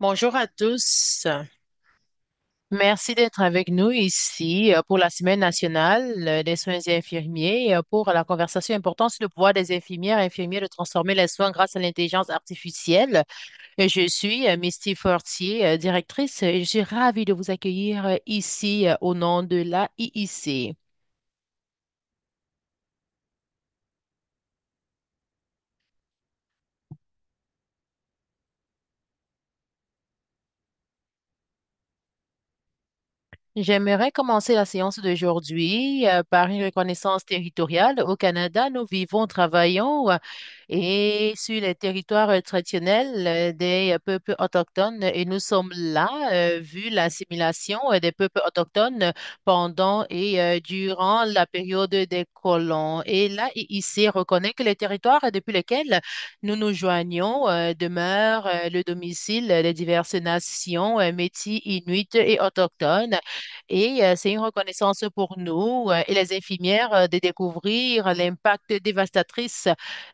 Bonjour à tous. Merci d'être avec nous ici pour la Semaine nationale des soins infirmiers pour la conversation importante sur le pouvoir des infirmières et infirmiers de transformer les soins grâce à l'intelligence artificielle. Je suis Misty Fortier, directrice, et je suis ravie de vous accueillir ici au nom de la IIC. J'aimerais commencer la séance d'aujourd'hui par une reconnaissance territoriale. Au Canada, nous vivons, travaillons et sur les territoires traditionnels des peuples autochtones et nous sommes là, vu l'assimilation des peuples autochtones pendant et durant la période des colons. Et là, ici, reconnaît que les territoires depuis lesquels nous nous joignons demeurent le domicile des diverses nations, métis, inuits et autochtones. Et c'est une reconnaissance pour nous et les infirmières de découvrir l'impact dévastatrice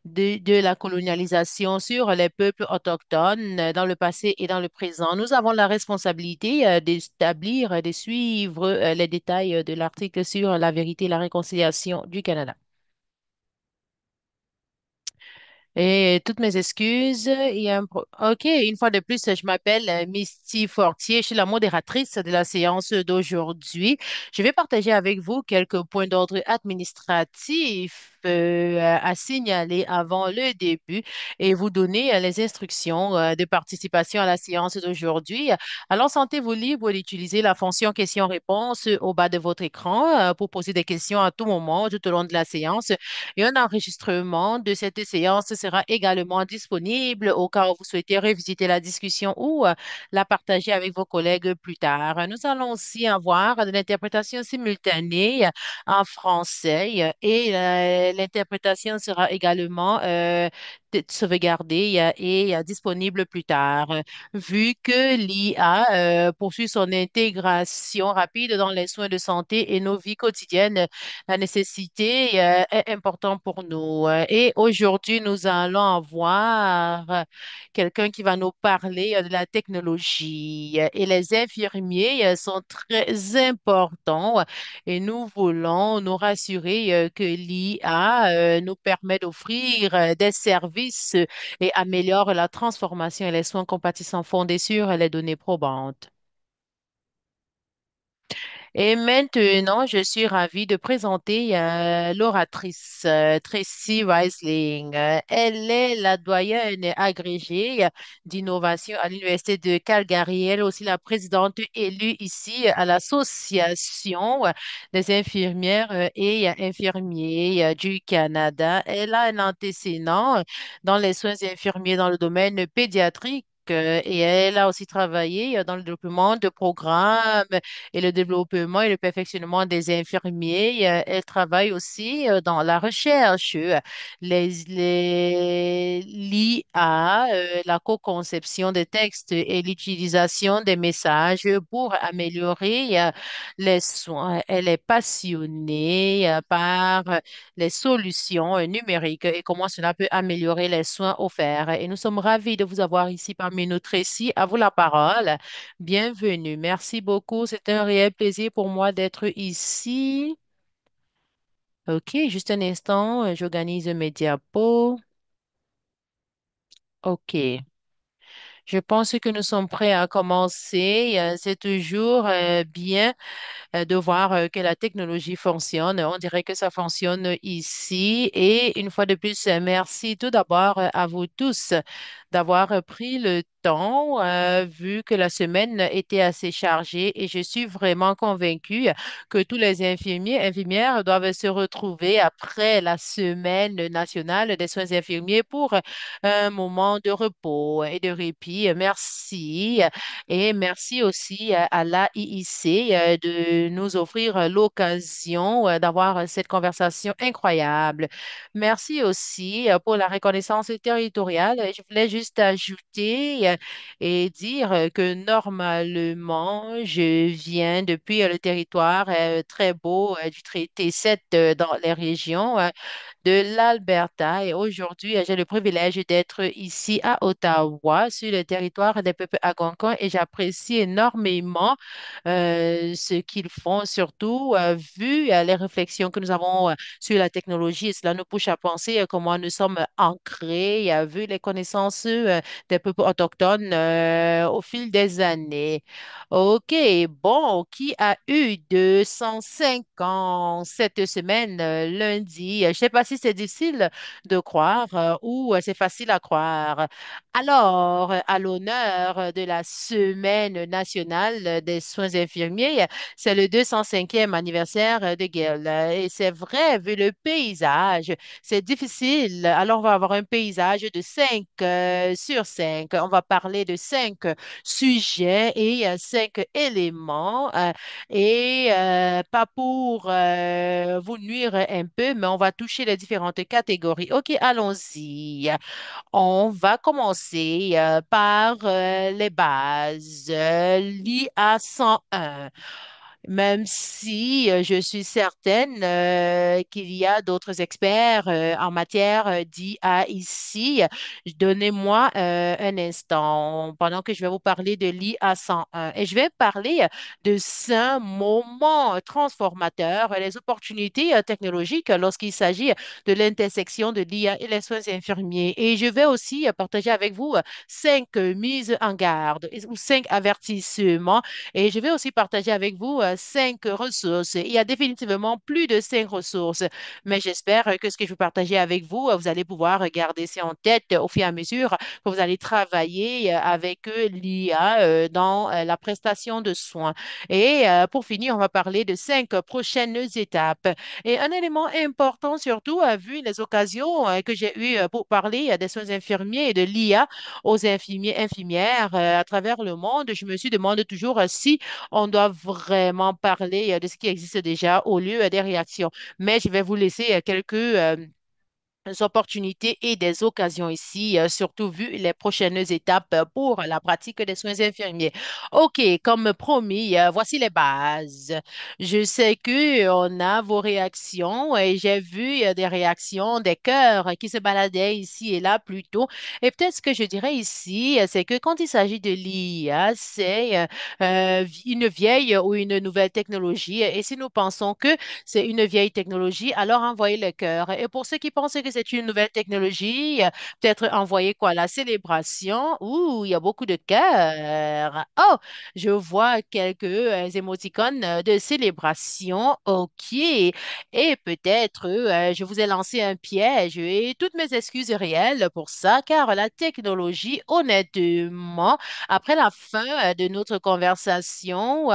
de la colonialisation sur les peuples autochtones dans le passé et dans le présent. Nous avons la responsabilité d'établir, de suivre les détails de l'article sur la vérité et la réconciliation du Canada. Et toutes mes excuses. OK, une fois de plus, je m'appelle Misty Fortier. Je suis la modératrice de la séance d'aujourd'hui. Je vais partager avec vous quelques points d'ordre administratifs à signaler avant le début et vous donner les instructions de participation à la séance d'aujourd'hui. Alors, sentez-vous libre d'utiliser la fonction questions-réponses au bas de votre écran pour poser des questions à tout moment tout au long de la séance. Et un enregistrement de cette séance sera également disponible au cas où vous souhaitez revisiter la discussion ou la partager avec vos collègues plus tard. Nous allons aussi avoir de l'interprétation simultanée en français et l'interprétation sera également sauvegardée et disponible plus tard. Vu que l'IA poursuit son intégration rapide dans les soins de santé et nos vies quotidiennes, la nécessité est importante pour nous. Et aujourd'hui, nous allons avoir quelqu'un qui va nous parler de la technologie. Et les infirmiers sont très importants et nous voulons nous rassurer que l'IA nous permet d'offrir des services et améliore la transformation et les soins compatissants fondés sur les données probantes. Et maintenant, je suis ravie de présenter l'oratrice Tracy Riesling. Elle est la doyenne agrégée d'innovation à l'Université de Calgary. Elle est aussi la présidente élue ici à l'Association des infirmières et infirmiers du Canada. Elle a un antécédent dans les soins infirmiers dans le domaine pédiatrique. Et elle a aussi travaillé dans le développement de programmes et le développement et le perfectionnement des infirmiers. Elle travaille aussi dans la recherche, l'IA, la co-conception des textes et l'utilisation des messages pour améliorer les soins. Elle est passionnée par les solutions numériques et comment cela peut améliorer les soins offerts. Et nous sommes ravis de vous avoir ici parmi nous, Tracy. À vous la parole. Bienvenue. Merci beaucoup. C'est un réel plaisir pour moi d'être ici. OK, juste un instant. J'organise mes diapos. OK. Je pense que nous sommes prêts à commencer. C'est toujours bien de voir que la technologie fonctionne. On dirait que ça fonctionne ici. Et une fois de plus, merci tout d'abord à vous tous d'avoir pris le temps, vu que la semaine était assez chargée et je suis vraiment convaincue que tous les infirmiers et infirmières doivent se retrouver après la semaine nationale des soins infirmiers pour un moment de repos et de répit. Merci. Et merci aussi à l'AIIC de nous offrir l'occasion d'avoir cette conversation incroyable. Merci aussi pour la reconnaissance territoriale. Je voulais juste ajouter et dire que normalement, je viens depuis le territoire très beau du traité 7 dans les régions. de l'Alberta et aujourd'hui, j'ai le privilège d'être ici à Ottawa, sur le territoire des peuples algonquins et j'apprécie énormément ce qu'ils font, surtout vu les réflexions que nous avons sur la technologie. Et cela nous pousse à penser comment nous sommes ancrés, vu les connaissances des peuples autochtones au fil des années. OK, bon, qui a eu 205 ans cette semaine, lundi? Je ne sais pas si c'est difficile de croire ou c'est facile à croire. Alors, à l'honneur de la Semaine nationale des soins infirmiers, c'est le 205e anniversaire de Gail. Et c'est vrai, vu le paysage, c'est difficile. Alors, on va avoir un paysage de 5 sur 5. On va parler de 5 sujets et 5 éléments. Et pas pour vous nuire un peu, mais on va toucher les différentes catégories. OK, allons-y. On va commencer par les bases. L'IA 101. Même si je suis certaine qu'il y a d'autres experts en matière d'IA ici, donnez-moi un instant pendant que je vais vous parler de l'IA 101. Et je vais parler de ce moment transformateur, les opportunités technologiques lorsqu'il s'agit de l'intersection de l'IA et les soins infirmiers. Et je vais aussi partager avec vous 5 mises en garde ou 5 avertissements et je vais aussi partager avec vous 5 ressources. Il y a définitivement plus de 5 ressources, mais j'espère que ce que je vais partager avec vous, vous allez pouvoir garder ça en tête au fur et à mesure que vous allez travailler avec l'IA dans la prestation de soins. Et pour finir, on va parler de 5 prochaines étapes. Et un élément important surtout, vu les occasions que j'ai eues pour parler des soins infirmiers et de l'IA aux infirmiers, infirmières à travers le monde, je me suis demandé toujours si on doit vraiment parler de ce qui existe déjà au lieu des réactions. Mais je vais vous laisser quelques opportunités et des occasions ici, surtout vu les prochaines étapes pour la pratique des soins infirmiers. OK, comme promis, voici les bases. Je sais que on a vos réactions et j'ai vu des réactions, des cœurs qui se baladaient ici et là plus tôt. Et peut-être ce que je dirais ici, c'est que quand il s'agit de l'IA, c'est une vieille ou une nouvelle technologie. Et si nous pensons que c'est une vieille technologie, alors envoyez le cœur. Et pour ceux qui pensent que c'est une nouvelle technologie, peut-être envoyer quoi? La célébration. Ouh, il y a beaucoup de cœurs. Oh, je vois quelques émoticônes de célébration. OK. Et peut-être je vous ai lancé un piège et toutes mes excuses réelles pour ça, car la technologie, honnêtement, après la fin de notre conversation,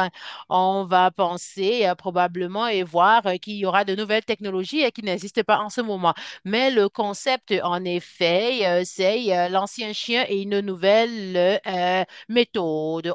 on va penser probablement et voir qu'il y aura de nouvelles technologies qui n'existent pas en ce moment. Mais le concept, en effet, c'est l'ancien chien et une nouvelle méthode.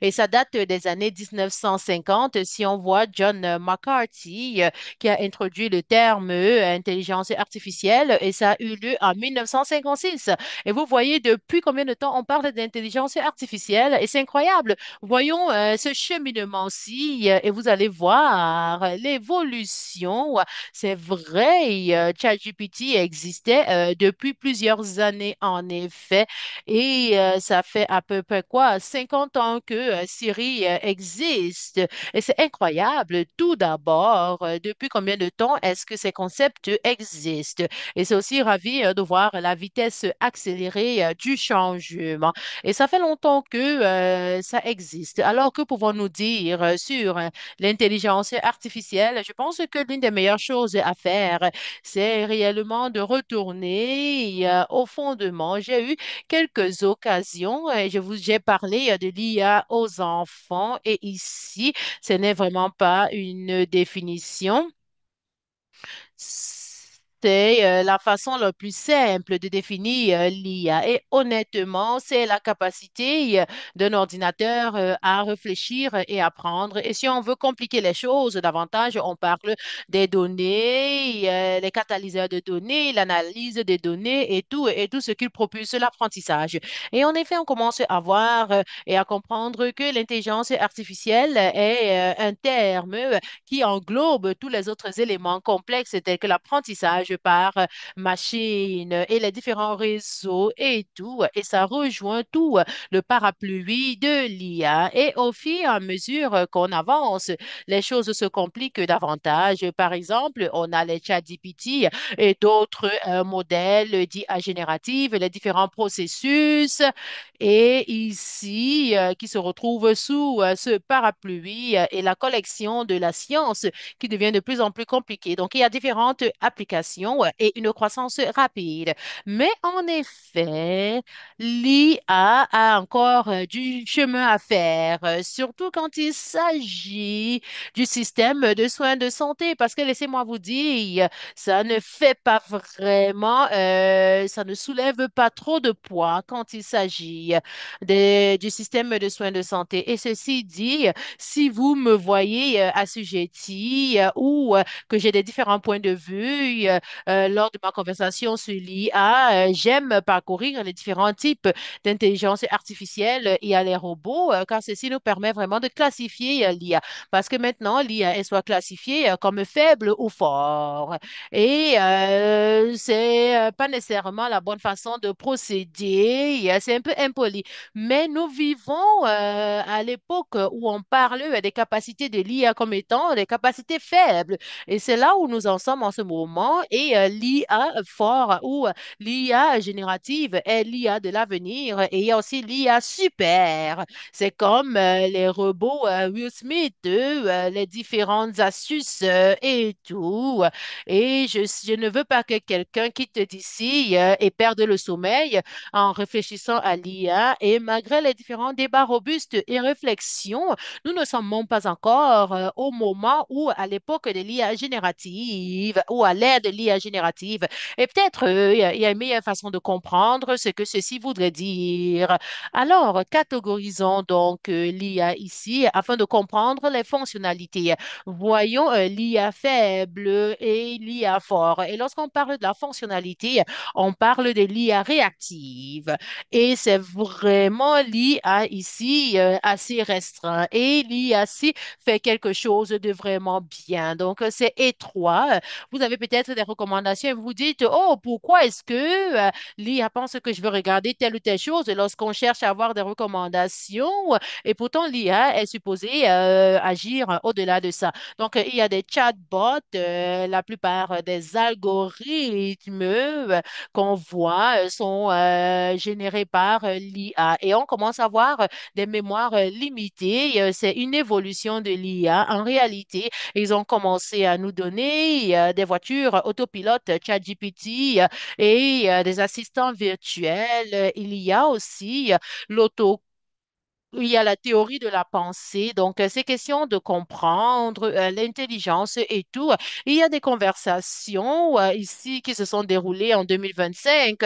Et ça date des années 1950. Si on voit John McCarthy, qui a introduit le terme intelligence artificielle, et ça a eu lieu en 1956. Et vous voyez depuis combien de temps on parle d'intelligence artificielle, et c'est incroyable. Voyons ce cheminement-ci et vous allez voir l'évolution. C'est vrai, ChatGPT existait depuis plusieurs années en effet et ça fait à peu près quoi, 50 ans que Siri existe. Et c'est incroyable. Tout d'abord, depuis combien de temps est-ce que ces concepts existent? Et c'est aussi ravi de voir la vitesse accélérée du changement. Et ça fait longtemps que ça existe. Alors, que pouvons-nous dire sur l'intelligence artificielle? Je pense que l'une des meilleures choses à faire, c'est réellement de retourner au fondement. J'ai eu quelques occasions et j'ai parlé de l'IA aux enfants et ici, ce n'est vraiment pas une définition. C'est la façon la plus simple de définir l'IA. Et honnêtement, c'est la capacité d'un ordinateur à réfléchir et apprendre. Et si on veut compliquer les choses davantage, on parle des données, les catalyseurs de données, l'analyse des données et tout ce qui propulse l'apprentissage. Et en effet, on commence à voir et à comprendre que l'intelligence artificielle est un terme qui englobe tous les autres éléments complexes tels que l'apprentissage, partage par machine et les différents réseaux et tout. Et ça rejoint tout le parapluie de l'IA. Et au fur et à mesure qu'on avance, les choses se compliquent davantage. Par exemple, on a les ChatGPT et d'autres modèles d'IA générative, les différents processus. Et ici, qui se retrouvent sous ce parapluie et la collection de la science qui devient de plus en plus compliquée. Donc, il y a différentes applications et une croissance rapide. Mais en effet, l'IA a encore du chemin à faire, surtout quand il s'agit du système de soins de santé, parce que laissez-moi vous dire, ça ne fait pas vraiment, ça ne soulève pas trop de poids quand il s'agit du système de soins de santé. Et ceci dit, si vous me voyez assujetti ou que j'ai des différents points de vue lors de ma conversation sur l'IA, j'aime parcourir les différents types d'intelligence artificielle et à les robots, car ceci nous permet vraiment de classifier l'IA. Parce que maintenant, l'IA est soit classifiée comme faible ou fort. Et c'est pas nécessairement la bonne façon de procéder. C'est un peu impoli. Mais nous vivons à l'époque où on parle des capacités de l'IA comme étant des capacités faibles. Et c'est là où nous en sommes en ce moment. Et l'IA fort ou l'IA générative est l'IA de l'avenir. Et il y a aussi l'IA super. C'est comme les robots Will Smith, les différentes astuces et tout. Et je ne veux pas que quelqu'un quitte d'ici et perde le sommeil en réfléchissant à l'IA. Et malgré les différents débats robustes et réflexions, nous ne sommes même pas encore au moment où, à l'époque de l'IA générative ou à l'ère de l'IA générative, et peut-être il y a une meilleure façon de comprendre ce que ceci voudrait dire. Alors, catégorisons donc l'IA ici afin de comprendre les fonctionnalités. Voyons l'IA faible et l'IA fort. Et lorsqu'on parle de la fonctionnalité, on parle de l'IA réactive. Et c'est vraiment l'IA ici assez restreint. Et l'IA-ci fait quelque chose de vraiment bien. Donc, c'est étroit. Vous avez peut-être des recommandations et vous vous dites, oh, pourquoi est-ce que l'IA pense que je veux regarder telle ou telle chose lorsqu'on cherche à avoir des recommandations et pourtant l'IA est supposée agir au-delà de ça. Donc, il y a des chatbots, la plupart des algorithmes qu'on voit sont générés par l'IA et on commence à avoir des mémoires limitées. C'est une évolution de l'IA. En réalité, ils ont commencé à nous donner des voitures autopilotes, ChatGPT et des assistants virtuels. Il y a aussi l'auto il y a la théorie de la pensée, donc c'est question de comprendre l'intelligence et tout. Il y a des conversations ici qui se sont déroulées en 2025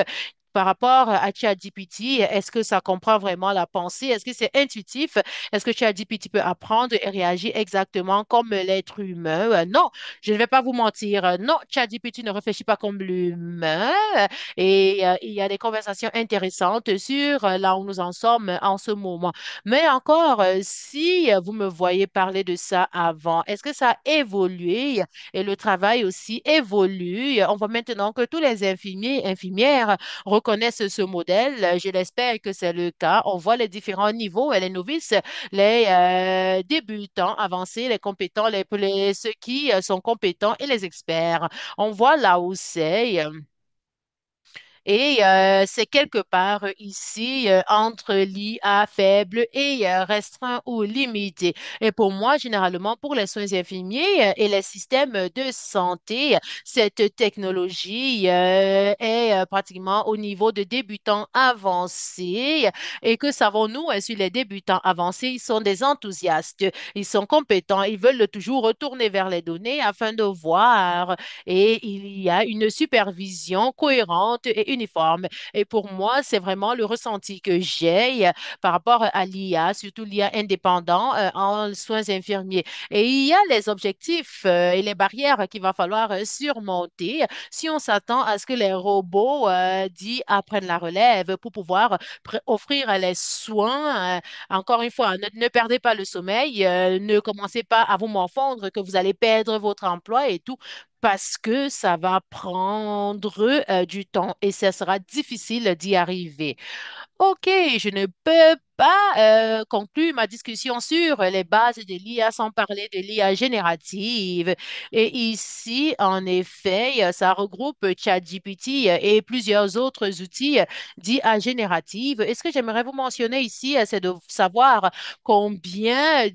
par rapport à ChatGPT. Est-ce que ça comprend vraiment la pensée? Est-ce que c'est intuitif? Est-ce que ChatGPT peut apprendre et réagir exactement comme l'être humain? Non, je ne vais pas vous mentir. Non, ChatGPT ne réfléchit pas comme l'humain. Et il y a des conversations intéressantes sur là où nous en sommes en ce moment. Mais encore, si vous me voyez parler de ça avant, est-ce que ça a évolué et le travail aussi évolue? On voit maintenant que tous les infirmiers, infirmières reconnaissent ce modèle. Je l'espère que c'est le cas. On voit les différents niveaux, et les novices, les débutants avancés, les compétents, ceux qui sont compétents et les experts. On voit là où c'est. Et c'est quelque part ici entre l'IA faible et restreint ou limité. Et pour moi, généralement, pour les soins infirmiers et les systèmes de santé, cette technologie est pratiquement au niveau de débutants avancés. Et que savons-nous sur les débutants avancés? Ils sont des enthousiastes, ils sont compétents, ils veulent toujours retourner vers les données afin de voir et il y a une supervision cohérente et uniforme. Et pour moi, c'est vraiment le ressenti que j'ai par rapport à l'IA, surtout l'IA indépendant en soins infirmiers. Et il y a les objectifs et les barrières qu'il va falloir surmonter si on s'attend à ce que les robots dits apprennent la relève pour pouvoir offrir les soins. Encore une fois, ne perdez pas le sommeil, ne commencez pas à vous morfondre que vous allez perdre votre emploi et tout parce que ça va prendre du temps et ça sera difficile d'y arriver. Ok, je ne peux pas conclure ma discussion sur les bases de l'IA sans parler de l'IA générative. Et ici, en effet, ça regroupe ChatGPT et plusieurs autres outils d'IA générative. Et ce que j'aimerais vous mentionner ici, c'est de savoir combien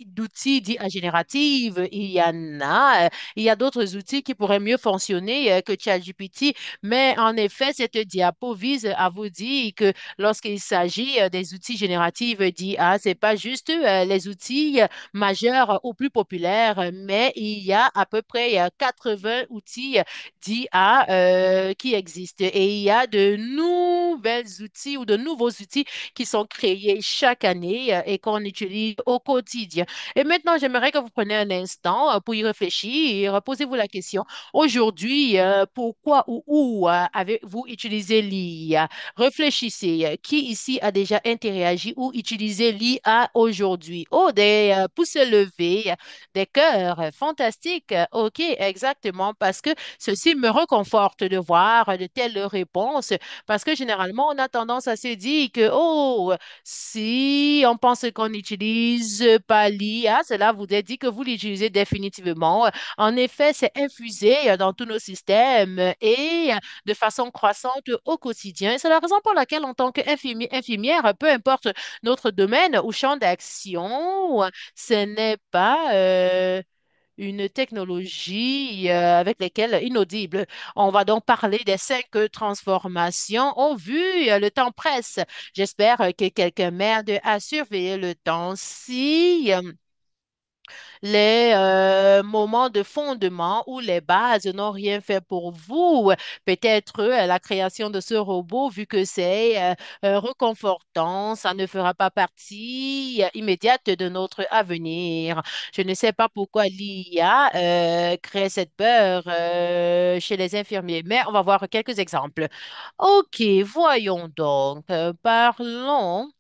d'outils d'IA générative il y en a. Il y a d'autres outils qui pourraient mieux fonctionner que ChatGPT, mais en effet, cette diapo vise à vous dire que lorsqu'il s'agit des outils génératifs d'IA, c'est pas juste les outils majeurs ou plus populaires, mais il y a à peu près 80 outils d'IA qui existent et il y a de nouvelles outils ou de nouveaux outils qui sont créés chaque année et qu'on utilise au quotidien. Et maintenant, j'aimerais que vous preniez un instant pour y réfléchir. Posez-vous la question. Aujourd'hui, pourquoi ou où avez-vous utilisé l'IA? Réfléchissez. Qui ici a déjà interagi ou utilisé l'IA aujourd'hui? Oh, des pouces levés, des cœurs. Fantastique. OK, exactement. Parce que ceci me réconforte de voir de telles réponses. Parce que généralement, on a tendance à se dire que, oh, si on pense qu'on n'utilise pas l'IA, cela voudrait dire que vous l'utilisez définitivement. En effet, c'est infusé dans tous nos systèmes et de façon croissante au quotidien. C'est la raison pour laquelle, en tant qu'infirmière, infirmière, peu importe notre domaine ou champ d'action, ce n'est pas une technologie avec laquelle inaudible. On va donc parler des 5 transformations. Oh, vu, le temps presse. J'espère que quelqu'un m'aide à surveiller le temps. Si les moments de fondement où les bases n'ont rien fait pour vous. Peut-être la création de ce robot, vu que c'est réconfortant, ça ne fera pas partie immédiate de notre avenir. Je ne sais pas pourquoi l'IA crée cette peur chez les infirmiers, mais on va voir quelques exemples. OK, voyons donc. Parlons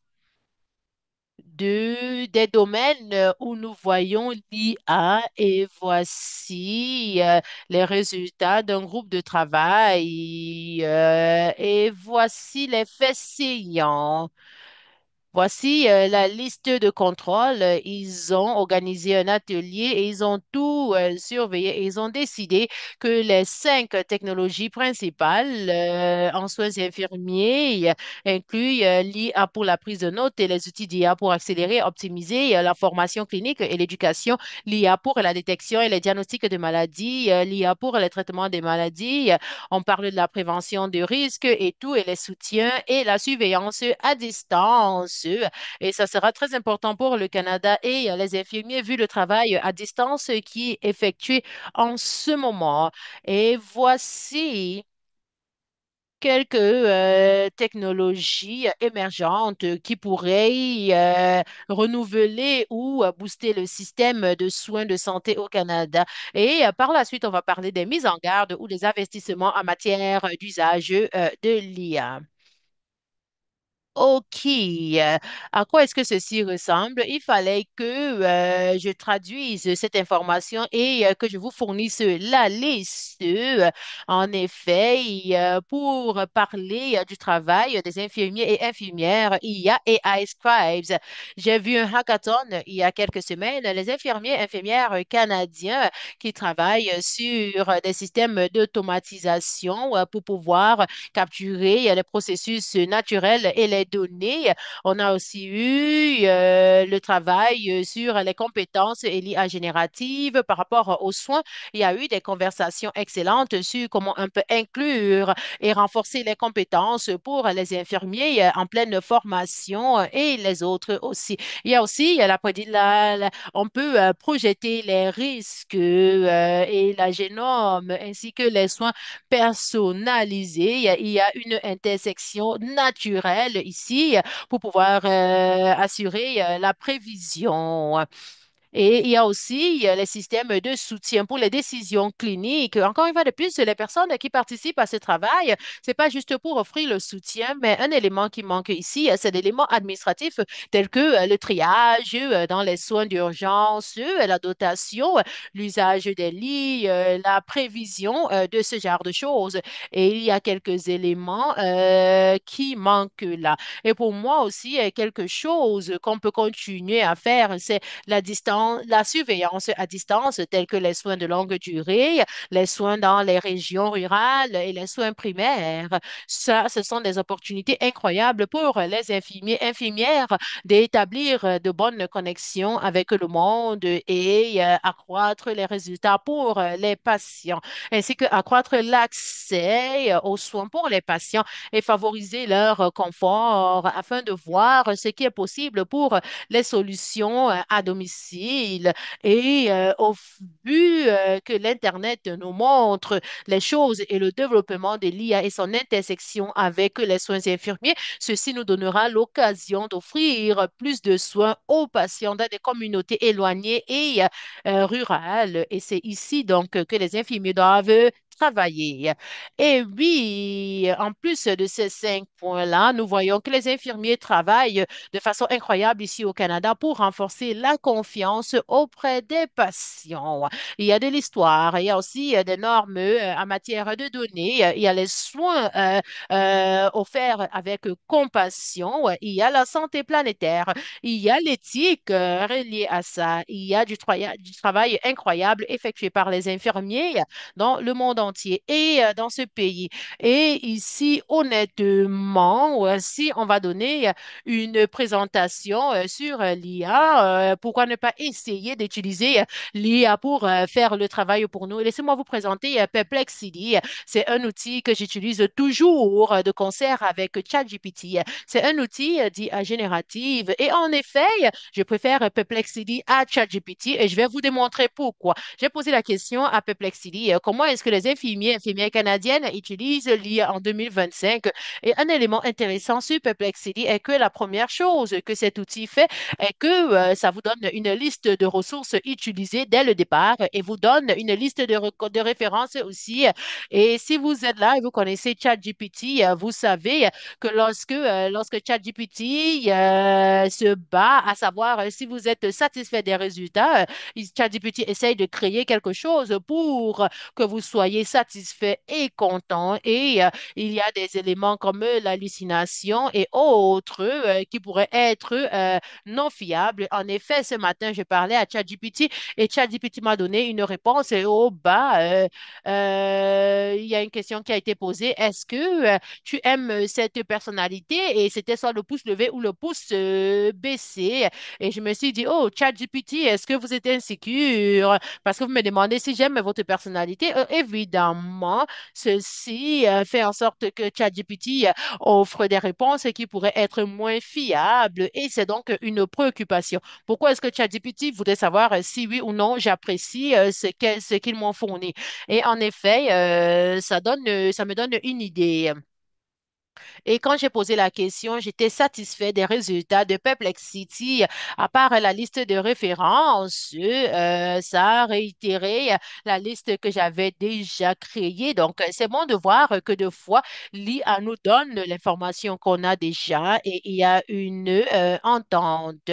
des domaines où nous voyons l'IA et voici les résultats d'un groupe de travail et voici les faits saillants. Voici la liste de contrôle. Ils ont organisé un atelier et ils ont tout surveillé et ils ont décidé que les 5 technologies principales en soins infirmiers incluent l'IA pour la prise de notes et les outils d'IA pour accélérer, optimiser la formation clinique et l'éducation, l'IA pour la détection et les diagnostics de maladies, l'IA pour le traitement des maladies. On parle de la prévention de risques et tout, et les soutiens et la surveillance à distance. Et ça sera très important pour le Canada et les infirmiers vu le travail à distance qui est effectué en ce moment. Et voici quelques technologies émergentes qui pourraient renouveler ou booster le système de soins de santé au Canada. Et par la suite, on va parler des mises en garde ou des investissements en matière d'usage de l'IA. Ok, à quoi est-ce que ceci ressemble? Il fallait que je traduise cette information et que je vous fournisse la liste. En effet, pour parler du travail des infirmiers et infirmières, il y a AI Scribes. J'ai vu un hackathon il y a quelques semaines. Les infirmiers et infirmières canadiens qui travaillent sur des systèmes d'automatisation pour pouvoir capturer les processus naturels et les données. On a aussi eu le travail sur les compétences et l'IA générative par rapport aux soins. Il y a eu des conversations excellentes sur comment on peut inclure et renforcer les compétences pour les infirmiers en pleine formation et les autres aussi. Il y a aussi on peut projeter les risques et la génome ainsi que les soins personnalisé. Il y a une intersection naturelle ici pour pouvoir assurer la prévision. Et il y a aussi les systèmes de soutien pour les décisions cliniques. Encore une fois de plus, les personnes qui participent à ce travail, c'est pas juste pour offrir le soutien, mais un élément qui manque ici, c'est l'élément administratif tel que le triage dans les soins d'urgence, la dotation, l'usage des lits, la prévision de ce genre de choses. Et il y a quelques éléments qui manquent là. Et pour moi aussi, quelque chose qu'on peut continuer à faire, c'est la distance, la surveillance à distance, tels que les soins de longue durée, les soins dans les régions rurales et les soins primaires. Ça, ce sont des opportunités incroyables pour les infirmiers, infirmières d'établir de bonnes connexions avec le monde et accroître les résultats pour les patients, ainsi que accroître l'accès aux soins pour les patients et favoriser leur confort afin de voir ce qui est possible pour les solutions à domicile. Et vu que l'Internet nous montre les choses et le développement de l'IA et son intersection avec les soins infirmiers, ceci nous donnera l'occasion d'offrir plus de soins aux patients dans des communautés éloignées et rurales. Et c'est ici donc que les infirmiers doivent travailler. Et oui, en plus de ces 5 points-là, nous voyons que les infirmiers travaillent de façon incroyable ici au Canada pour renforcer la confiance auprès des patients. Il y a de l'histoire, il y a aussi des normes en matière de données, il y a les soins offerts avec compassion, il y a la santé planétaire, il y a l'éthique reliée à ça, il y a du travail incroyable effectué par les infirmiers dans le monde entier et dans ce pays. Et ici, honnêtement, si on va donner une présentation sur l'IA. Pourquoi ne pas essayer d'utiliser l'IA pour faire le travail pour nous? Laissez-moi vous présenter Perplexity. C'est un outil que j'utilise toujours de concert avec ChatGPT. C'est un outil d'IA générative et en effet, je préfère Perplexity à ChatGPT et je vais vous démontrer pourquoi. J'ai posé la question à Perplexity, comment est-ce que les infirmières canadiennes utilisent l'IA en 2025? Et un élément intéressant sur Perplexity est que la première chose que cet outil fait est que ça vous donne une liste de ressources utilisées dès le départ et vous donne une liste de références aussi. Et si vous êtes là et vous connaissez ChatGPT, vous savez que lorsque ChatGPT se bat à savoir si vous êtes satisfait des résultats, ChatGPT essaye de créer quelque chose pour que vous soyez satisfait et content. Et il y a des éléments comme l'hallucination et autres qui pourraient être non fiables. En effet, ce matin, je parlais à ChatGPT et ChatGPT m'a donné une réponse et au bas, il y a une question qui a été posée. Est-ce que tu aimes cette personnalité? Et c'était soit le pouce levé ou le pouce baissé. Et je me suis dit, oh, ChatGPT, est-ce que vous êtes insécure? Parce que vous me demandez si j'aime votre personnalité. Évidemment, ceci fait en sorte que ChatGPT offre des réponses qui pourraient être moins fiables et c'est donc une préoccupation. Pourquoi est-ce que ChatGPT voudrait savoir si oui ou non j'apprécie ce qu'ils m'ont fourni? Et en effet, ça me donne une idée. Et quand j'ai posé la question, j'étais satisfait des résultats de Perplexity. À part la liste de références, ça a réitéré la liste que j'avais déjà créée. Donc, c'est bon de voir que de fois, l'IA nous donne l'information qu'on a déjà et il y a une entente.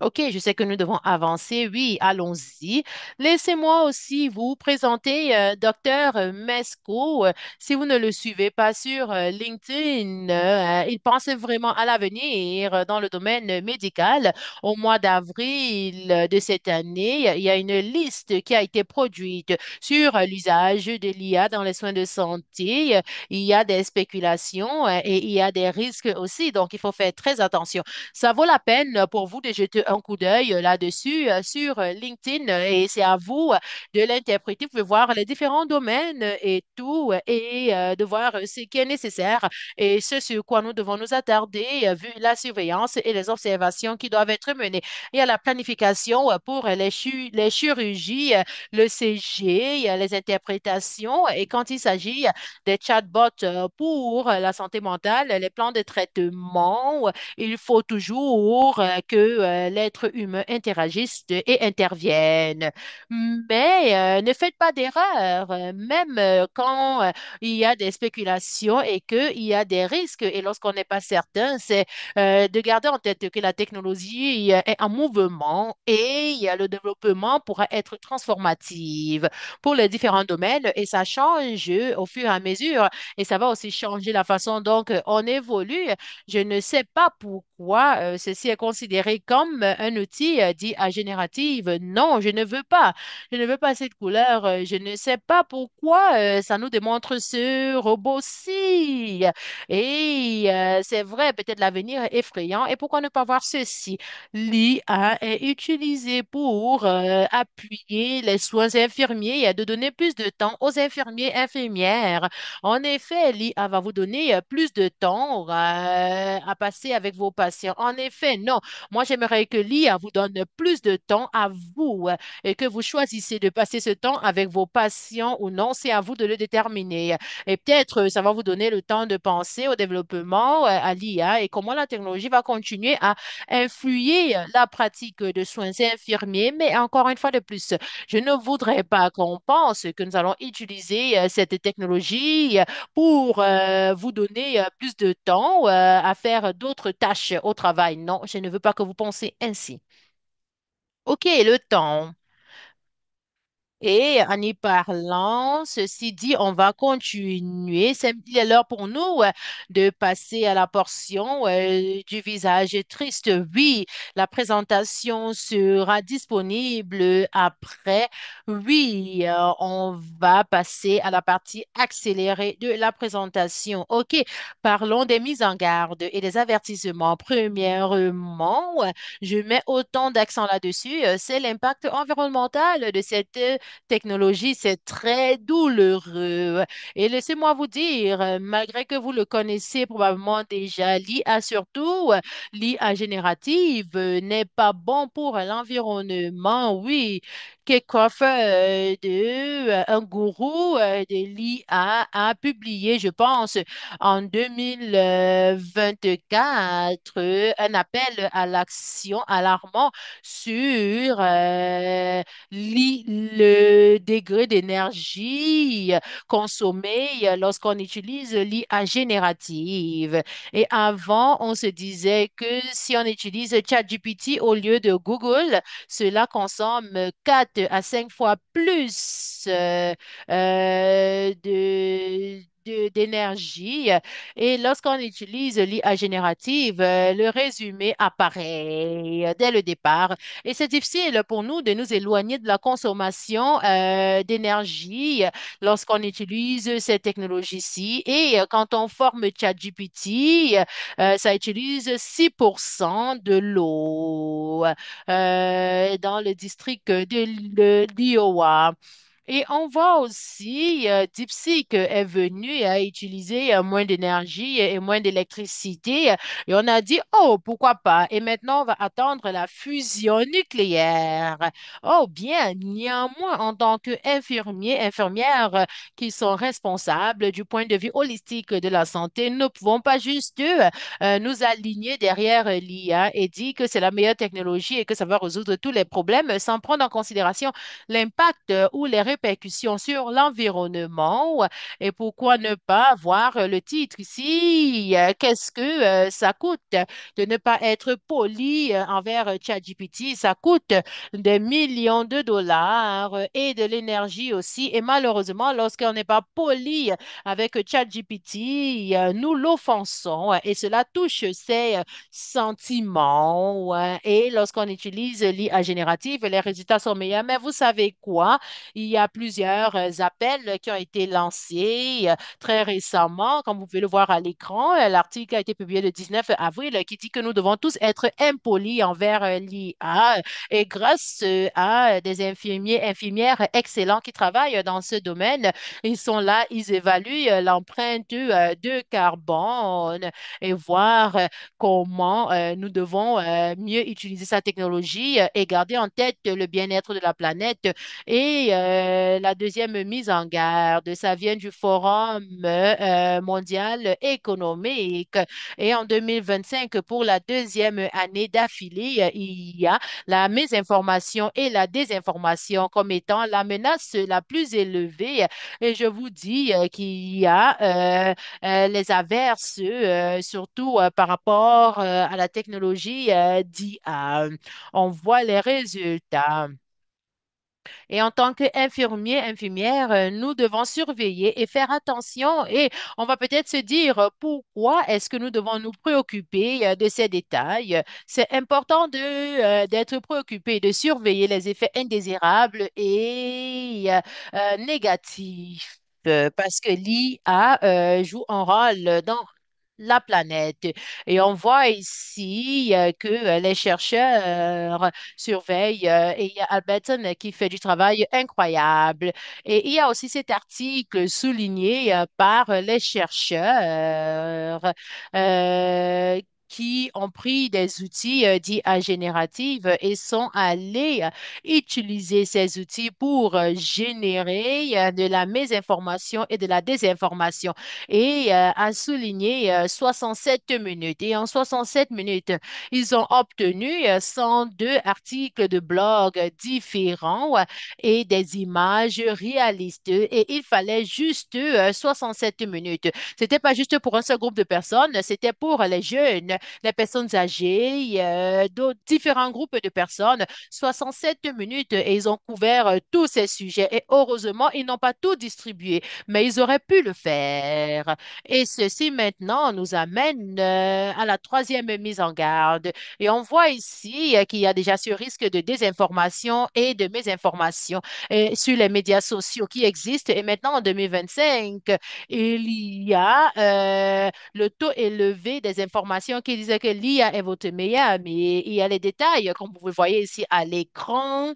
Ok, je sais que nous devons avancer. Oui, allons-y. Laissez-moi aussi vous présenter Docteur Mesco. Si vous ne le suivez pas sur LinkedIn, il pense vraiment à l'avenir dans le domaine médical. Au mois d'avril de cette année, il y a une liste qui a été produite sur l'usage de l'IA dans les soins de santé. Il y a des spéculations et il y a des risques aussi, donc il faut faire très attention. Ça vaut la peine pour vous de jeter un coup d'œil là-dessus sur LinkedIn et c'est à vous de l'interpréter. Vous pouvez voir les différents domaines et tout et de voir ce qui est nécessaire et ce sur quoi nous devons nous attarder vu la surveillance et les observations qui doivent être menées. Il y a la planification pour les chirurgies, le CG, les interprétations et quand il s'agit des chatbots pour la santé mentale, les plans de traitement, il faut toujours que l'être humain interagisse et intervienne. Mais ne faites pas d'erreur, même quand il y a des spéculations et qu'il y a des risques. Et lorsqu'on n'est pas certain, c'est de garder en tête que la technologie est en mouvement et le développement pourra être transformatif pour les différents domaines et ça change au fur et à mesure et ça va aussi changer la façon dont on évolue. Je ne sais pas pourquoi ceci est considéré comme un outil dit à générative. Non, je ne veux pas. Je ne veux pas cette couleur. Je ne sais pas pourquoi ça nous démontre ce robot-ci. Et c'est vrai, peut-être l'avenir est effrayant. Et pourquoi ne pas voir ceci? L'IA est utilisée pour appuyer les soins infirmiers et de donner plus de temps aux infirmiers et infirmières. En effet, l'IA va vous donner plus de temps à passer avec vos patients. En effet, non. Moi, j'aimerais que l'IA vous donne plus de temps à vous et que vous choisissez de passer ce temps avec vos patients ou non. C'est à vous de le déterminer. Et peut-être ça va vous donner le temps de penser au développement, à l'IA et comment la technologie va continuer à influer la pratique de soins infirmiers. Mais encore une fois de plus, je ne voudrais pas qu'on pense que nous allons utiliser cette technologie pour vous donner plus de temps à faire d'autres tâches au travail. Non, je ne veux pas que vous pensiez ainsi. OK, le temps. Et en y parlant, ceci dit, on va continuer. Il est l'heure pour nous de passer à la portion du visage triste. Oui, la présentation sera disponible après. Oui, on va passer à la partie accélérée de la présentation. OK, parlons des mises en garde et des avertissements. Premièrement, je mets autant d'accent là-dessus. C'est l'impact environnemental de cette technologie, c'est très douloureux. Et laissez-moi vous dire, malgré que vous le connaissez probablement déjà, l'IA surtout, l'IA générative n'est pas bon pour l'environnement. Oui, Kekoff, un gourou de l'IA, a publié, je pense, en 2024, un appel à l'action alarmant sur le degré d'énergie consommé lorsqu'on utilise l'IA générative. Et avant, on se disait que si on utilise ChatGPT au lieu de Google, cela consomme 4 à 5 fois plus d'énergie. Et lorsqu'on utilise l'IA générative, le résumé apparaît dès le départ. Et c'est difficile pour nous de nous éloigner de la consommation d'énergie lorsqu'on utilise ces technologies-ci. Et quand on forme ChatGPT, ça utilise 6% de l'eau dans le district de l'Iowa. Et on voit aussi, DeepSeek est venu à utiliser moins d'énergie et moins d'électricité. Et on a dit, oh, pourquoi pas? Et maintenant, on va attendre la fusion nucléaire. Oh, bien, néanmoins, en tant qu'infirmiers, infirmières qui sont responsables du point de vue holistique de la santé, nous ne pouvons pas juste nous aligner derrière l'IA et dire que c'est la meilleure technologie et que ça va résoudre tous les problèmes sans prendre en considération l'impact ou les répercussions sur l'environnement. Et pourquoi ne pas voir le titre ici? Qu'est-ce que ça coûte de ne pas être poli envers ChatGPT? Ça coûte des millions de dollars et de l'énergie aussi. Et malheureusement, lorsqu'on n'est pas poli avec ChatGPT, nous l'offensons et cela touche ses sentiments. Ouais. Et lorsqu'on utilise l'IA générative, les résultats sont meilleurs. Mais vous savez quoi? Il y a plusieurs appels qui ont été lancés très récemment. Comme vous pouvez le voir à l'écran, l'article a été publié le 19 avril qui dit que nous devons tous être impolis envers l'IA. Et grâce à des infirmiers, infirmières excellents qui travaillent dans ce domaine, ils sont là, ils évaluent l'empreinte de carbone et voir comment nous devons mieux utiliser sa technologie et garder en tête le bien-être de la planète et la deuxième mise en garde. Ça vient du Forum mondial économique. Et en 2025, pour la deuxième année d'affilée, il y a la mésinformation et la désinformation comme étant la menace la plus élevée. Et je vous dis qu'il y a les averses, surtout par rapport à la technologie d'IA. On voit les résultats. Et en tant qu'infirmier, infirmière, nous devons surveiller et faire attention. Et on va peut-être se dire pourquoi est-ce que nous devons nous préoccuper de ces détails. C'est important d'être préoccupé, de surveiller les effets indésirables et négatifs. Parce que l'IA joue un rôle dans la planète. Et on voit ici que les chercheurs surveillent et il y a Alberton qui fait du travail incroyable. Et il y a aussi cet article souligné par les chercheurs qui ont pris des outils d'IA générative et sont allés utiliser ces outils pour générer de la mésinformation et de la désinformation et a souligné 67 minutes. Et en 67 minutes, ils ont obtenu 102 articles de blog différents et des images réalistes. Et il fallait juste 67 minutes. C'était pas juste pour un seul groupe de personnes, c'était pour les jeunes, les personnes âgées, d'autres différents groupes de personnes. 67 minutes et ils ont couvert tous ces sujets. Et heureusement, ils n'ont pas tout distribué, mais ils auraient pu le faire. Et ceci maintenant nous amène à la troisième mise en garde. Et on voit ici qu'il y a déjà ce risque de désinformation et de mésinformation sur les médias sociaux qui existent. Et maintenant, en 2025, il y a le taux élevé des informations qui disaient que l'IA est votre meilleur, mais il y a les détails, comme vous le voyez ici à l'écran.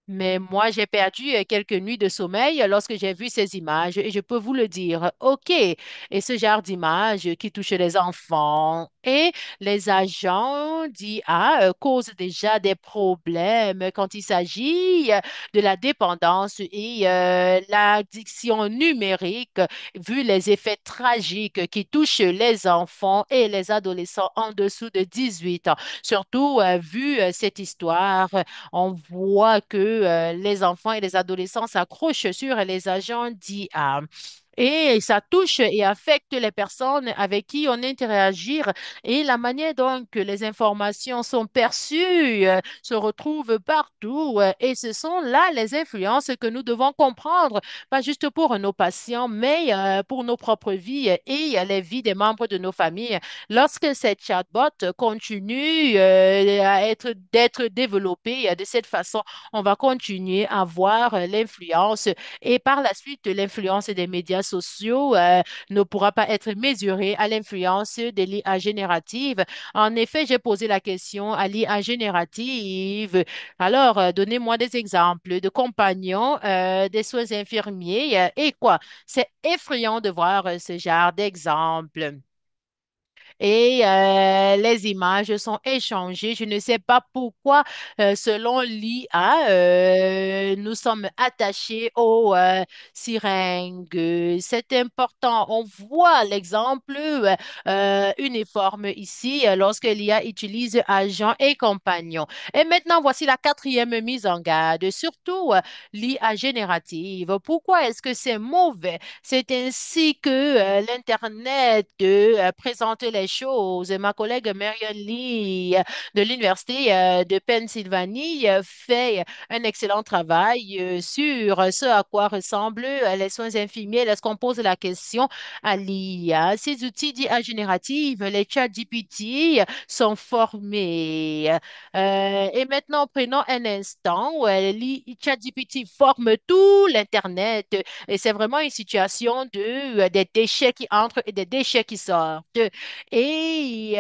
Mais moi, j'ai perdu quelques nuits de sommeil lorsque j'ai vu ces images et je peux vous le dire. OK. Et ce genre d'images qui touchent les enfants et les agents d'IA causent déjà des problèmes quand il s'agit de la dépendance et l'addiction numérique, vu les effets tragiques qui touchent les enfants et les adolescents en dessous de 18 ans. Surtout, vu cette histoire. On voit que les enfants et les adolescents s'accrochent sur les agents d'IA. Et ça touche et affecte les personnes avec qui on interagit et la manière dont que les informations sont perçues se retrouvent partout. Et ce sont là les influences que nous devons comprendre, pas juste pour nos patients, mais pour nos propres vies et les vies des membres de nos familles. Lorsque ces chatbots continuent d'être développés de cette façon, on va continuer à voir l'influence et par la suite, l'influence des médias sociaux ne pourra pas être mesurée à l'influence de l'IA générative. En effet, j'ai posé la question à l'IA générative. Alors, donnez-moi des exemples de compagnons des soins infirmiers et quoi? C'est effrayant de voir ce genre d'exemple et les images sont échangées. Je ne sais pas pourquoi, selon l'IA, nous sommes attachés aux seringues. C'est important. On voit l'exemple uniforme ici lorsque l'IA utilise agents et compagnons. Et maintenant, voici la quatrième mise en garde, surtout l'IA générative. Pourquoi est-ce que c'est mauvais? C'est ainsi que l'Internet présente les choses. Ma collègue Marion Lee de l'Université de Pennsylvanie fait un excellent travail sur ce à quoi ressemblent les soins infirmiers lorsqu'on pose la question à l'IA. Ces outils d'IA générative, les ChatGPT, sont formés. Et maintenant, prenons un instant où ChatGPT forme tout l'Internet et c'est vraiment une situation de des déchets qui entrent et des déchets qui sortent. et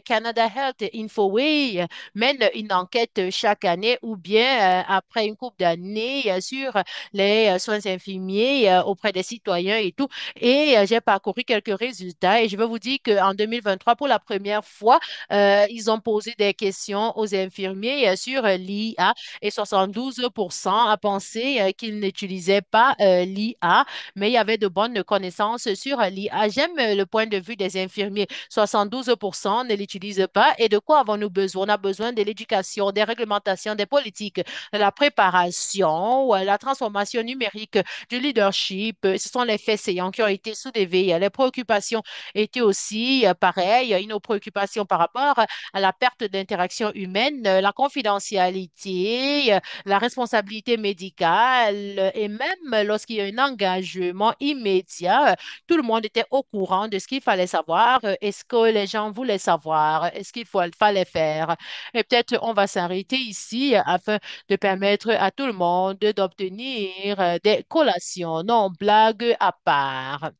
Canada Health Infoway mène une enquête chaque année ou bien après une couple d'années sur les soins infirmiers auprès des citoyens et tout. Et j'ai parcouru quelques résultats et je vais vous dire qu'en 2023, pour la première fois, ils ont posé des questions aux infirmiers sur l'IA et 72% a pensé qu'ils n'utilisaient pas l'IA, mais il y avait de bonnes connaissances sur l'IA. J'aime le point de vue des infirmiers. 72% ne l'utilisent pas. Et de quoi avons-nous besoin? On a besoin de l'éducation, des réglementations, des politiques, de la préparation, la transformation numérique, du leadership. Ce sont les faits saillants qui ont été soulevés. Les préoccupations étaient aussi pareilles. Une préoccupation par rapport à la perte d'interaction humaine, la confidentialité, la responsabilité médicale et même lorsqu'il y a un engagement immédiat, tout le monde était au courant de ce qu'il fallait savoir. Est-ce que les gens voulaient savoir? Est-ce fallait faire? Et peut-être on va s'arrêter ici afin de permettre à tout le monde d'obtenir des collations. Non, blague à part.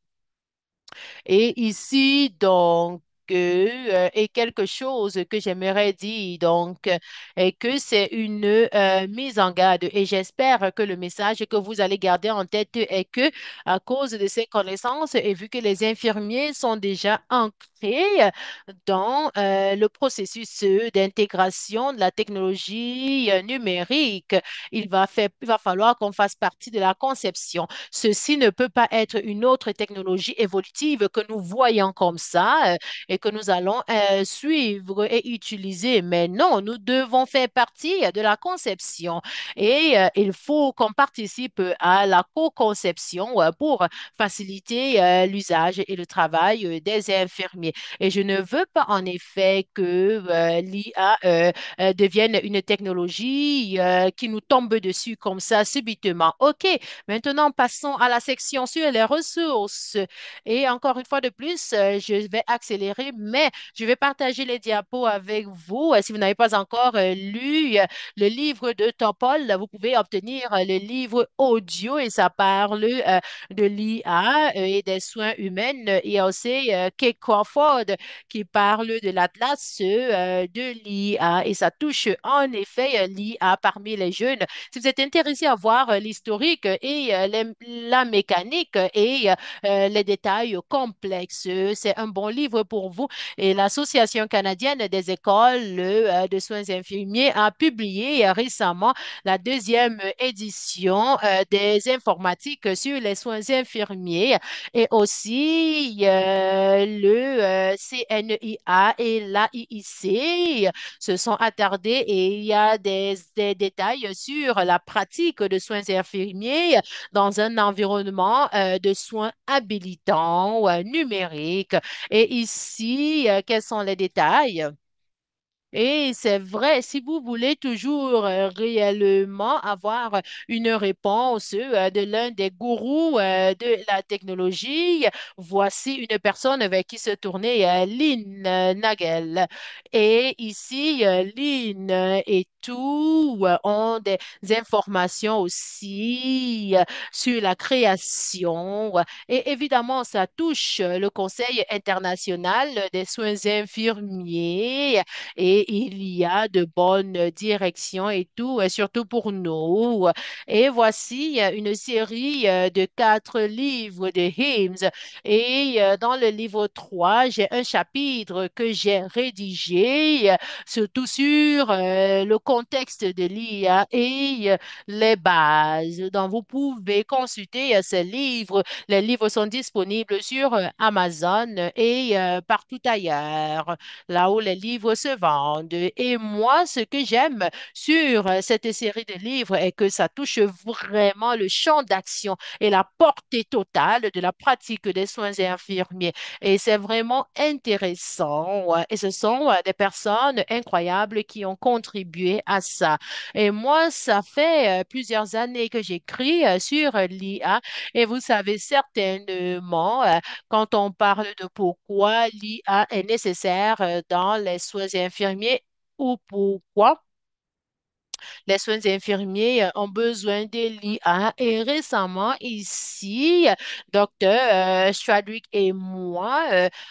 Et ici, donc, est quelque chose que j'aimerais dire, donc, est que c'est une mise en garde. Et j'espère que le message que vous allez garder en tête est que, à cause de ces connaissances, et vu que les infirmiers sont déjà ancrés dans le processus d'intégration de la technologie numérique, il va falloir qu'on fasse partie de la conception. Ceci ne peut pas être une autre technologie évolutive que nous voyons comme ça et que nous allons suivre et utiliser. Mais non, nous devons faire partie de la conception et il faut qu'on participe à la co-conception pour faciliter l'usage et le travail des infirmiers. Et je ne veux pas en effet que l'IA devienne une technologie qui nous tombe dessus comme ça subitement. OK, maintenant, passons à la section sur les ressources. Et encore une fois de plus, je vais accélérer, mais je vais partager les diapos avec vous. Si vous n'avez pas encore lu le livre de Topol, vous pouvez obtenir le livre audio et ça parle de l'IA et des soins humains. Il y a aussi Kate Crawford qui parle de l'Atlas de l'IA et ça touche en effet l'IA parmi les jeunes. Si vous êtes intéressé à voir l'historique et la mécanique et les détails complexes, c'est un bon livre pour vous. Et l'Association canadienne des écoles de soins infirmiers a publié récemment la deuxième édition des informatiques sur les soins infirmiers et aussi le CNIA et l'AIIC se sont attardés et il y a des détails sur la pratique de soins infirmiers dans un environnement de soins habilitants ou numériques. Et ici, quels sont les détails? Et c'est vrai, si vous voulez toujours réellement avoir une réponse de l'un des gourous de la technologie, voici une personne avec qui se tourner, Lynn Nagel. Et ici, Lynn et tout ont des informations aussi sur la création. Et évidemment, ça touche le Conseil international des soins infirmiers et il y a de bonnes directions et tout, surtout pour nous. Et voici une série de 4 livres de Hims. Et dans le livre 3, j'ai un chapitre que j'ai rédigé, surtout sur le contexte de l'IA et les bases. Donc, vous pouvez consulter ces livres. Les livres sont disponibles sur Amazon et partout ailleurs là où les livres se vendent. Et moi, ce que j'aime sur cette série de livres est que ça touche vraiment le champ d'action et la portée totale de la pratique des soins infirmiers. Et c'est vraiment intéressant. Ouais. Et ce sont des personnes incroyables qui ont contribué à ça. Et moi, ça fait plusieurs années que j'écris sur l'IA et vous savez certainement quand on parle de pourquoi l'IA est nécessaire dans les soins infirmiers ou pourquoi les soins infirmiers ont besoin de l'IA. Et récemment, ici, docteur Chadwick et moi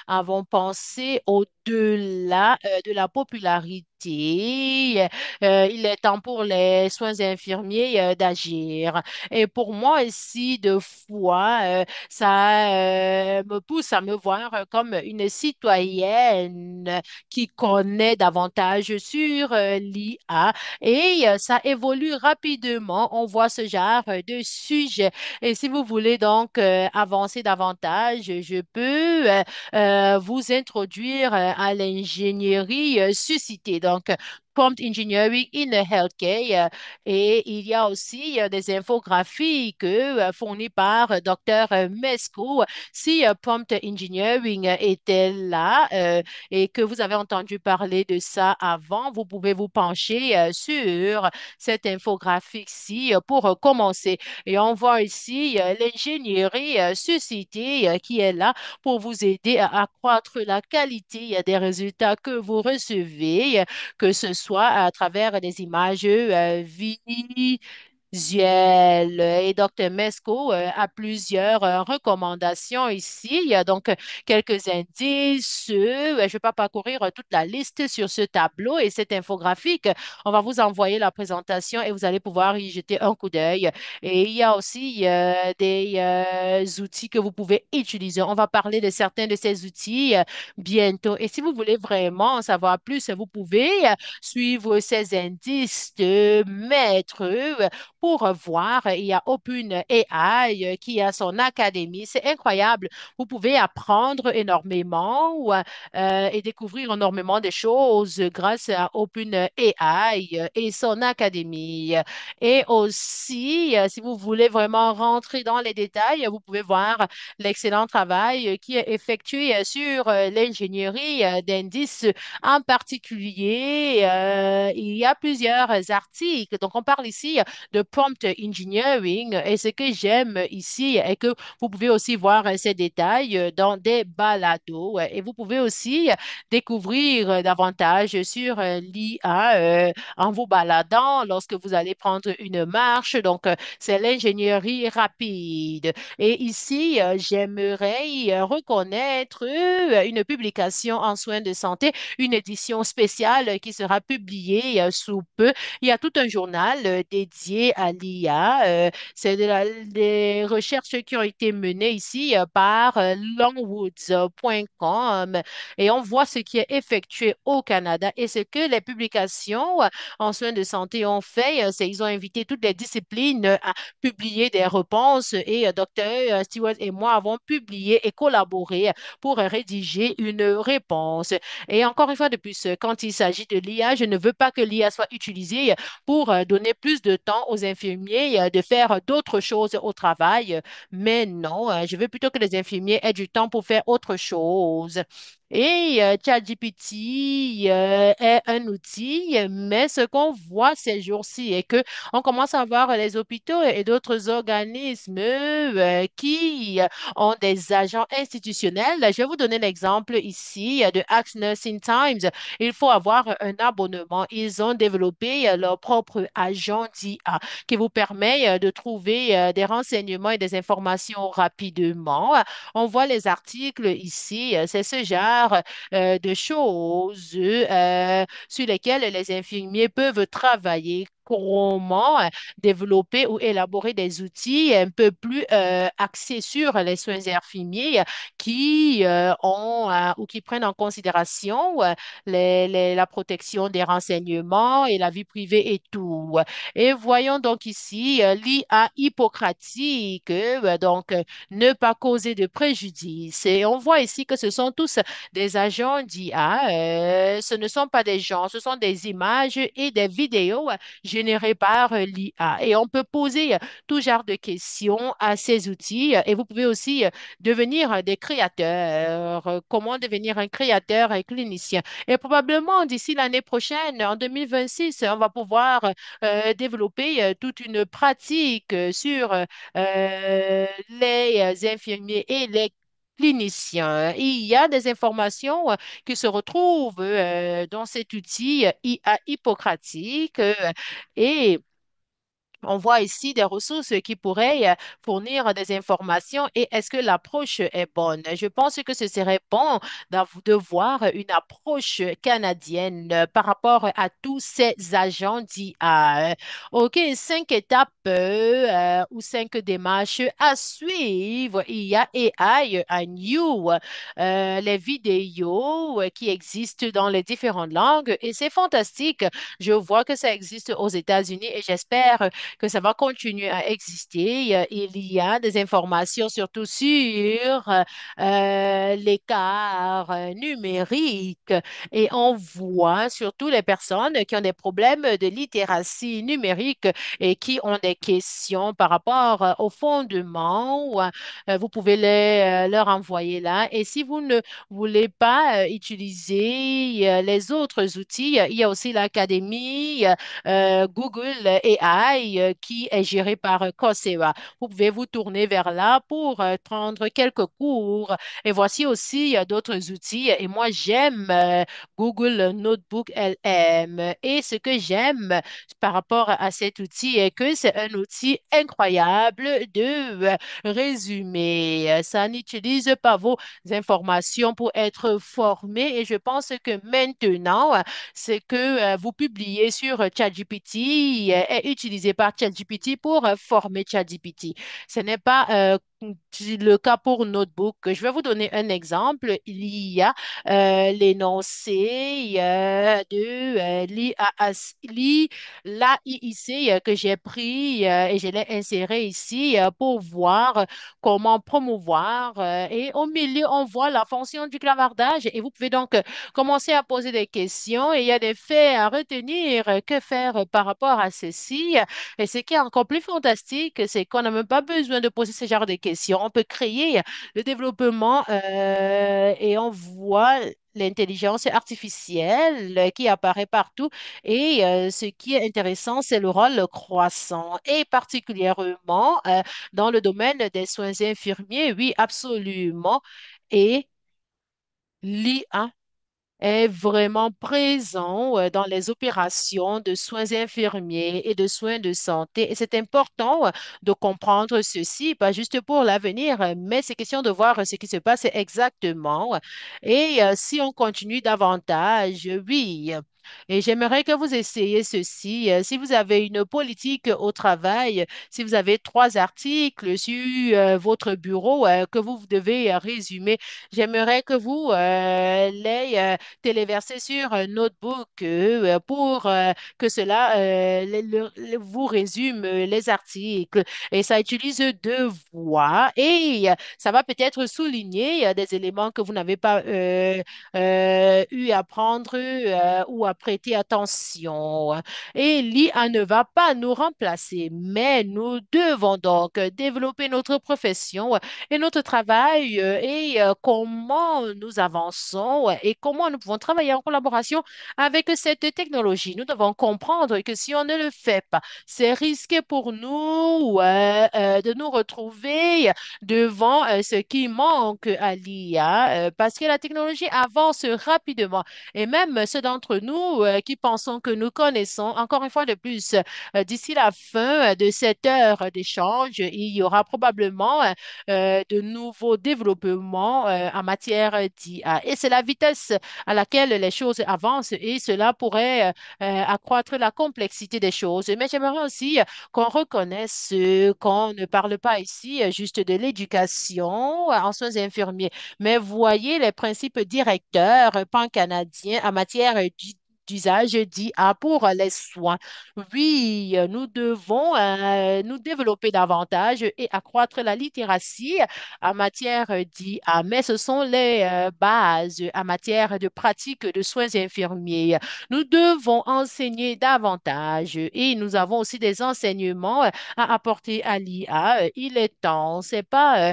avons pensé au-delà de la popularité. Il est temps pour les soins infirmiers d'agir. Et pour moi ici, de fois, ça me pousse à me voir comme une citoyenne qui connaît davantage sur l'IA et ça évolue rapidement. On voit ce genre de sujet. Et si vous voulez donc avancer davantage, je peux vous introduire à l'ingénierie suscitée. Donc, prompt engineering in healthcare. Et il y a aussi des infographies fournies par Dr. Mesco. Si prompt engineering était là et que vous avez entendu parler de ça avant, vous pouvez vous pencher sur cette infographie-ci pour commencer. Et on voit ici l'ingénierie suscitée qui est là pour vous aider à accroître la qualité des résultats que vous recevez, que ce soit à travers des images visuelles. Et Dr. Mesco a plusieurs recommandations ici. Il y a donc quelques indices. Je ne vais pas parcourir toute la liste sur ce tableau et cette infographique. On va vous envoyer la présentation et vous allez pouvoir y jeter un coup d'œil. Et il y a aussi des outils que vous pouvez utiliser. On va parler de certains de ces outils bientôt. Et si vous voulez vraiment en savoir plus, vous pouvez suivre ces indices de maître pour voir. Il y a Open AI qui a son académie. C'est incroyable. Vous pouvez apprendre énormément et découvrir énormément de choses grâce à Open AI et son académie. Et aussi, si vous voulez vraiment rentrer dans les détails, vous pouvez voir l'excellent travail qui est effectué sur l'ingénierie d'indices en particulier. Il y a plusieurs articles. Donc, on parle ici de prompt engineering et ce que j'aime ici est que vous pouvez aussi voir ces détails dans des balados et vous pouvez aussi découvrir davantage sur l'IA en vous baladant lorsque vous allez prendre une marche. Donc, c'est l'ingénierie rapide. Et ici, j'aimerais reconnaître une publication en soins de santé, une édition spéciale qui sera publiée sous peu. Il y a tout un journal dédié à l'IA. C'est des recherches qui ont été menées ici par longwoods.com et on voit ce qui est effectué au Canada et ce que les publications en soins de santé ont fait, c'est ils ont invité toutes les disciplines à publier des réponses et Dr. Stewart et moi avons publié et collaboré pour rédiger une réponse. Et encore une fois de plus, quand il s'agit de l'IA, je ne veux pas que l'IA soit utilisée pour donner plus de temps aux infirmiers de faire d'autres choses au travail, mais non, je veux plutôt que les infirmiers aient du temps pour faire autre chose. Et ChatGPT est un outil, mais ce qu'on voit ces jours-ci est que on commence à voir les hôpitaux et d'autres organismes qui ont des agents institutionnels. Je vais vous donner l'exemple ici de Axe Nursing Times. Il faut avoir un abonnement. Ils ont développé leur propre agent d'IA qui vous permet de trouver des renseignements et des informations rapidement. On voit les articles ici. C'est ce genre de choses sur lesquelles les infirmiers peuvent travailler. Comment développer ou élaborer des outils un peu plus axés sur les soins infirmiers qui ont ou qui prennent en considération la protection des renseignements et la vie privée et tout. Et voyons donc ici l'IA hippocratique, ne pas causer de préjudice. Et on voit ici que ce sont tous des agents d'IA. Ce ne sont pas des gens, ce sont des images et des vidéos générées par l'IA. Et on peut poser tout genre de questions à ces outils. Et vous pouvez aussi devenir des créateurs. Comment devenir un créateur et clinicien? Et probablement d'ici l'année prochaine, en 2026, on va pouvoir développer toute une pratique sur les infirmiers et les cliniciens. Il y a des informations qui se retrouvent dans cet outil IA hippocratique et on voit ici des ressources qui pourraient fournir des informations et est-ce que l'approche est bonne? Je pense que ce serait bon de voir une approche canadienne par rapport à tous ces agents d'IA. OK, 5 étapes ou 5 démarches à suivre. Il y a AI, un new, les vidéos qui existent dans les différentes langues et c'est fantastique. Je vois que ça existe aux États-Unis et j'espère que ça va continuer à exister. Il y a des informations surtout sur l'écart numérique et on voit surtout les personnes qui ont des problèmes de littératie numérique et qui ont des questions par rapport au fondement. Vous pouvez leur envoyer là. Et si vous ne voulez pas utiliser les autres outils, il y a aussi l'Académie Google AI qui est géré par Coursera. Vous pouvez vous tourner vers là pour prendre quelques cours. Et voici aussi d'autres outils. Et moi, j'aime Google Notebook LM. Et ce que j'aime par rapport à cet outil est que c'est un outil incroyable de résumé. Ça n'utilise pas vos informations pour être formé. Et je pense que maintenant, c'est que vous publiez sur ChatGPT est utilisé par ChatGPT pour former ChatGPT. Ce n'est pas le cas pour Notebook. Je vais vous donner un exemple. Il y a l'énoncé de l'AIIC que j'ai pris et je l'ai inséré ici pour voir comment promouvoir. Et au milieu, on voit la fonction du clavardage et vous pouvez donc commencer à poser des questions et il y a des faits à retenir. Que faire par rapport à ceci? Et ce qui est encore plus fantastique, c'est qu'on n'a même pas besoin de poser ce genre de questions. On peut créer le développement et on voit l'intelligence artificielle qui apparaît partout. Et ce qui est intéressant, c'est le rôle croissant et particulièrement dans le domaine des soins infirmiers. Oui, absolument. Et l'IA est vraiment présent dans les opérations de soins infirmiers et de soins de santé. Et c'est important de comprendre ceci, pas juste pour l'avenir, mais c'est question de voir ce qui se passe exactement. Et si on continue davantage, oui. Et j'aimerais que vous essayiez ceci. Si vous avez une politique au travail, si vous avez 3 articles sur votre bureau que vous devez résumer, j'aimerais que vous les téléverser sur un notebook pour que cela vous résume les articles. Et ça utilise 2 voix et ça va peut-être souligner des éléments que vous n'avez pas eu à prendre ou à prêter attention. Et l'IA ne va pas nous remplacer, mais nous devons donc développer notre profession et notre travail et comment nous avançons et comment nous pouvons travailler en collaboration avec cette technologie. Nous devons comprendre que si on ne le fait pas, c'est risqué pour nous de nous retrouver devant ce qui manque à l'IA parce que la technologie avance rapidement et même ceux d'entre nous qui pensons que nous connaissons, encore une fois de plus, d'ici la fin de cette heure d'échange, il y aura probablement de nouveaux développements en matière d'IA. Et c'est la vitesse à laquelle les choses avancent et cela pourrait accroître la complexité des choses. Mais j'aimerais aussi qu'on reconnaisse qu'on ne parle pas ici juste de l'éducation en soins infirmiers, mais voyez les principes directeurs pan-canadiens en matière d'usage d'IA pour les soins. Oui, nous devons nous développer davantage et accroître la littératie en matière d'IA, mais ce sont les bases en matière de pratique de soins infirmiers. Nous devons enseigner davantage et nous avons aussi des enseignements à apporter à l'IA. Il est temps, c'est pas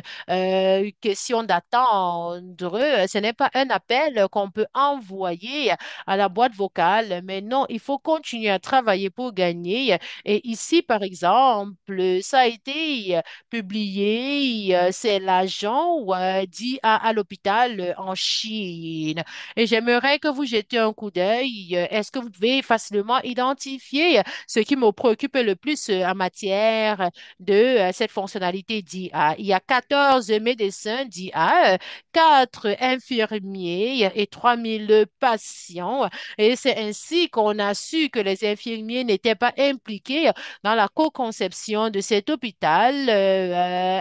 question d'attendre, ce n'est pas un appel qu'on peut envoyer à la boîte vocale l'hôpital, mais non, il faut continuer à travailler pour gagner. Et ici, par exemple, ça a été publié, c'est l'agent à l'hôpital en Chine. Et j'aimerais que vous jetiez un coup d'œil. Est-ce que vous pouvez facilement identifier ce qui me préoccupe le plus en matière de cette fonctionnalité d'IA? Il y a 14 médecins d'IA, 4 infirmiers et 3000 patients. Et c'est ainsi qu'on a su que les infirmiers n'étaient pas impliqués dans la co-conception de cet hôpital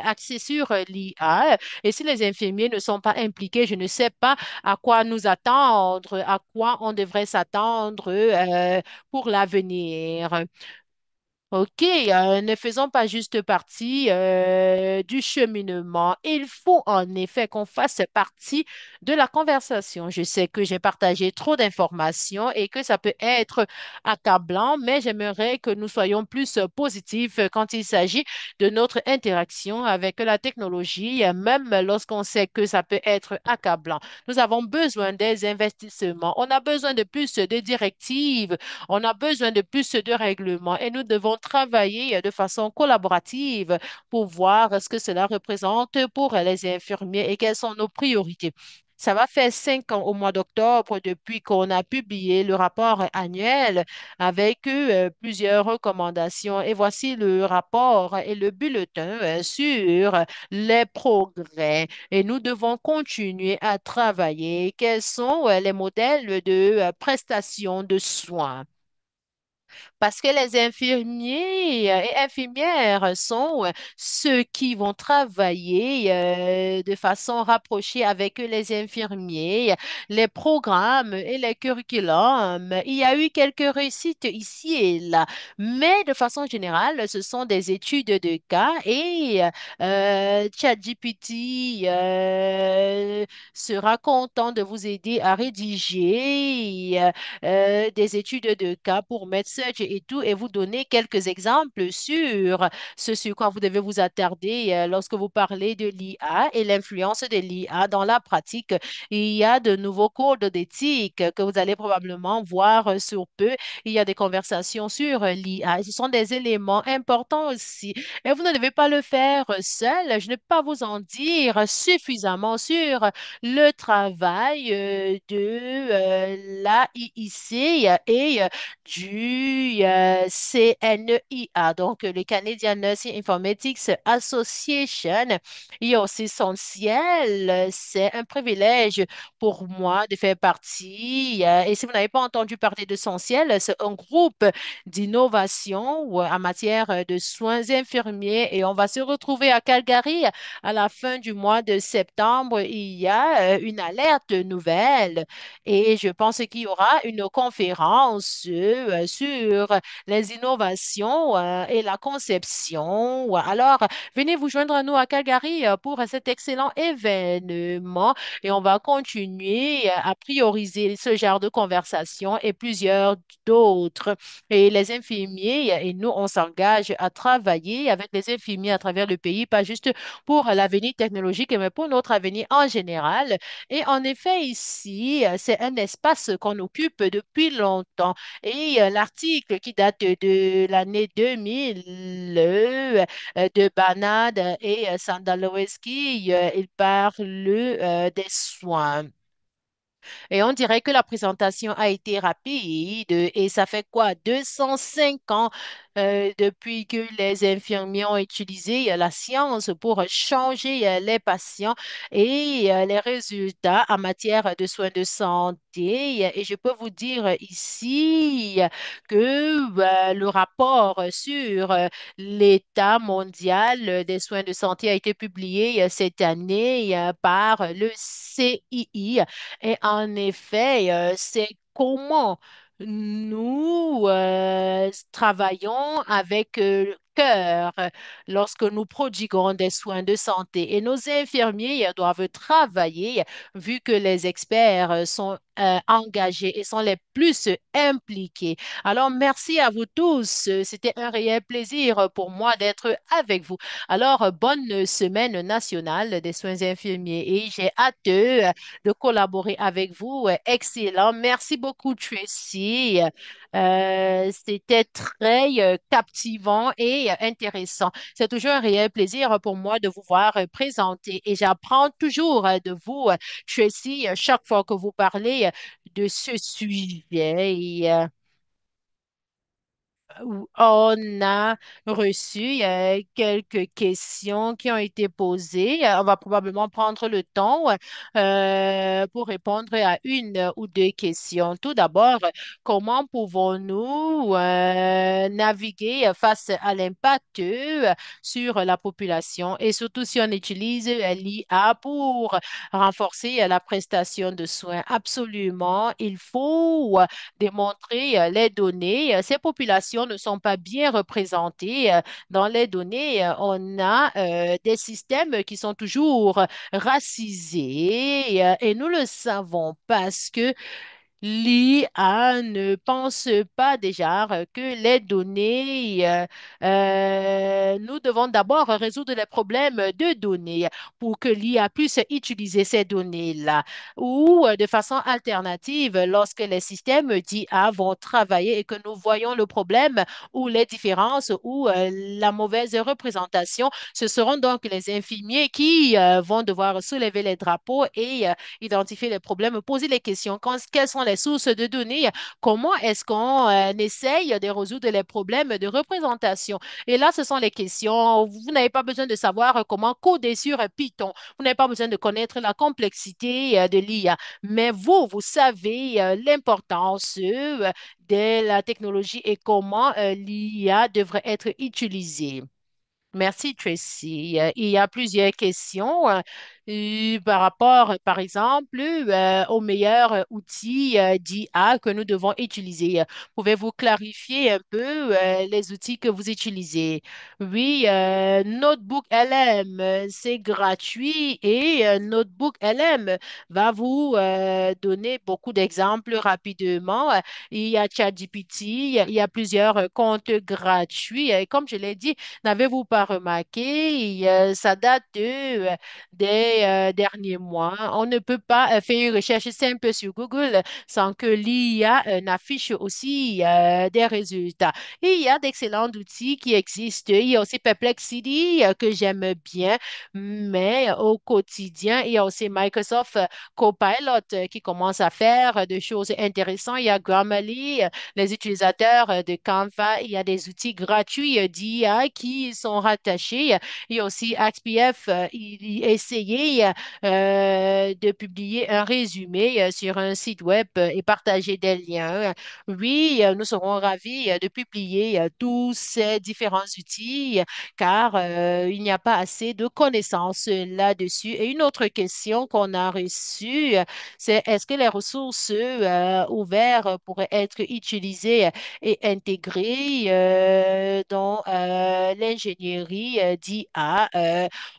axé sur l'IA. Et si les infirmiers ne sont pas impliqués, je ne sais pas à quoi nous attendre, à quoi on devrait s'attendre pour l'avenir. Ok, ne faisons pas juste partie du cheminement. Il faut en effet qu'on fasse partie de la conversation. Je sais que j'ai partagé trop d'informations et que ça peut être accablant, mais j'aimerais que nous soyons plus positifs quand il s'agit de notre interaction avec la technologie, même lorsqu'on sait que ça peut être accablant. Nous avons besoin des investissements. On a besoin de plus de directives, on a besoin de plus de règlements et nous devons travailler de façon collaborative pour voir ce que cela représente pour les infirmiers et quelles sont nos priorités. Ça va faire 5 ans au mois d'octobre depuis qu'on a publié le rapport annuel avec plusieurs recommandations. Et voici le rapport et le bulletin sur les progrès. Et nous devons continuer à travailler. Quels sont les modèles de prestation de soins? Parce que les infirmiers et infirmières sont ceux qui vont travailler de façon rapprochée avec les infirmiers, les programmes et les curriculums. Il y a eu quelques réussites ici et là, mais de façon générale, ce sont des études de cas et ChatGPT sera content de vous aider à rédiger des études de cas pour MedSearch et tout, et vous donner quelques exemples sur ce sur quoi vous devez vous attarder lorsque vous parlez de l'IA et l'influence de l'IA dans la pratique. Il y a de nouveaux codes d'éthique que vous allez probablement voir sur peu. Il y a des conversations sur l'IA. Ce sont des éléments importants aussi. Et vous ne devez pas le faire seul. Je ne peux pas vous en dire suffisamment sur le travail de l'AIIC et du CNIA, donc le Canadian Nursing Informatics Association. Il est aussi essentiel, c'est un privilège pour moi de faire partie. Et si vous n'avez pas entendu parler d'Essentiel, c'est un groupe d'innovation en matière de soins infirmiers et on va se retrouver à Calgary à la fin du mois de septembre. Il y a une alerte nouvelle et je pense qu'il y aura une conférence sur les innovations et la conception. Alors, venez vous joindre à nous à Calgary pour cet excellent événement et on va continuer à prioriser ce genre de conversation et plusieurs d'autres. Et les infirmiers et nous, on s'engage à travailler avec les infirmiers à travers le pays, pas juste pour l'avenir technologique, mais pour notre avenir en général. Et en effet, ici, c'est un espace qu'on occupe depuis longtemps. Et l'article qui date de l'année 2000 de Banad et Sandalowski, il parle des soins. Et on dirait que la présentation a été rapide et ça fait quoi, 205 ans depuis que les infirmiers ont utilisé la science pour changer les patients et les résultats en matière de soins de santé. Et je peux vous dire ici que le rapport sur l'état mondial des soins de santé a été publié cette année par le CII. Et en effet, c'est comment nous travaillons avec cœur lorsque nous prodiguons des soins de santé. Et nos infirmiers doivent travailler, vu que les experts sont engagés et sont les plus impliqués. Alors, merci à vous tous. C'était un réel plaisir pour moi d'être avec vous. Alors, bonne semaine nationale des soins infirmiers et j'ai hâte de collaborer avec vous. Excellent. Merci beaucoup, Tracy. C'était très captivant et intéressant. C'est toujours un réel plaisir pour moi de vous voir présenter et j'apprends toujours de vous, Tracy, chaque fois que vous parlez de ce sujet. Et, où on a reçu quelques questions qui ont été posées. On va probablement prendre le temps pour répondre à une ou deux questions. Tout d'abord, comment pouvons-nous naviguer face à l'impact sur la population et surtout si on utilise l'IA pour renforcer la prestation de soins? Absolument, il faut démontrer les données. Ces populations ne sont pas bien représentées. Dans les données, on a des systèmes qui sont toujours racisés et nous le savons parce que l'IA ne pense pas déjà que les données, nous devons d'abord résoudre les problèmes de données pour que l'IA puisse utiliser ces données-là. Ou de façon alternative, lorsque les systèmes d'IA vont travailler et que nous voyons le problème ou les différences ou la mauvaise représentation, ce seront donc les infirmiers qui vont devoir soulever les drapeaux et identifier les problèmes, poser les questions. Quelles sont les sources de données? Comment est-ce qu'on essaye de résoudre les problèmes de représentation? Et là, ce sont les questions. Vous n'avez pas besoin de savoir comment coder sur Python. Vous n'avez pas besoin de connaître la complexité de l'IA. Mais vous savez l'importance de la technologie et comment l'IA devrait être utilisée. Merci, Tracy. Il y a plusieurs questions par rapport, par exemple, au meilleur outil d'IA que nous devons utiliser. Pouvez-vous clarifier un peu les outils que vous utilisez? Oui, Notebook LM, c'est gratuit et Notebook LM va vous donner beaucoup d'exemples rapidement. Il y a ChatGPT, il y a plusieurs comptes gratuits. Et comme je l'ai dit, n'avez-vous pas remarqué, ça date des derniers mois. On ne peut pas faire une recherche simple sur Google sans que l'IA n'affiche aussi des résultats. Et il y a d'excellents outils qui existent. Il y a aussi Perplexity que j'aime bien, mais au quotidien, il y a aussi Microsoft Copilot qui commence à faire des choses intéressantes. Il y a Grammarly, les utilisateurs de Canva, il y a des outils gratuits d'IA qui sont rattachés. Il y a aussi XPF, il essayait de publier un résumé sur un site web et partager des liens. Oui, nous serons ravis de publier tous ces différents outils car il n'y a pas assez de connaissances là-dessus. Et une autre question qu'on a reçue, c'est est-ce que les ressources ouvertes pourraient être utilisées et intégrées dans l'ingénierie d'IA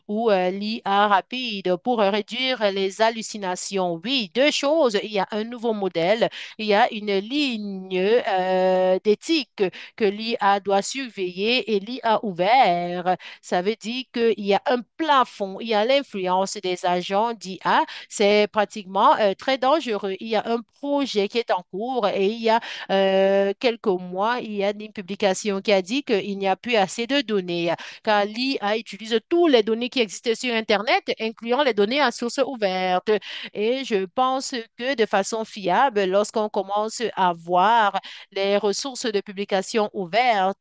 ou l'IA rapide pour réduire les hallucinations? Oui, deux choses. Il y a un nouveau modèle, il y a une ligne d'éthique que l'IA doit surveiller et l'IA ouvert. Ça veut dire qu'il y a un plafond, il y a l'influence des agents d'IA. C'est pratiquement très dangereux. Il y a un projet qui est en cours et il y a quelques mois, il y a une publication qui a dit qu'il n'y a plus assez de données car l'IA utilise toutes les données qui existent sur Internet, incluant les données à source ouverte. Et je pense que de façon fiable, lorsqu'on commence à voir les ressources de publication ouvertes